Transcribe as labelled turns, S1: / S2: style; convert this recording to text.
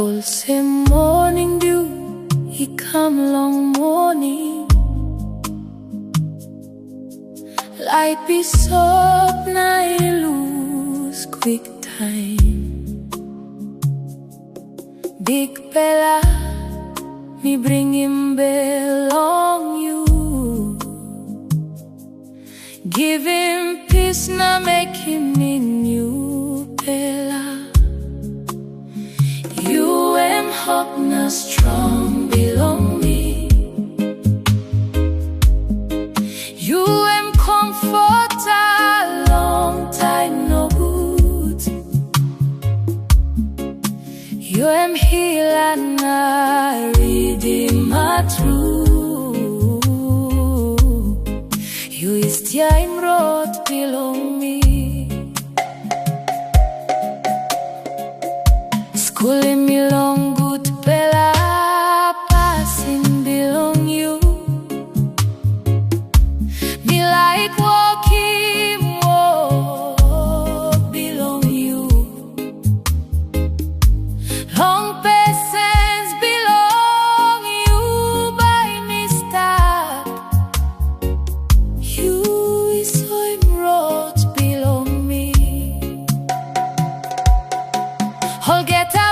S1: Olsem morning dew, he come long morning. Light be soap, na lose quick time. Big Bella, me bring him belong you. Give him peace, na make him in you, Bella. You am hope, na strong belong me. You am comfort, a long time no good. You am healer, na redeemer true. You is time road belong me. Schooling me long good Bella, passing belong you. Me like walking walk belong you. Long patience belong you by me stop. You is him road belong me. All get out.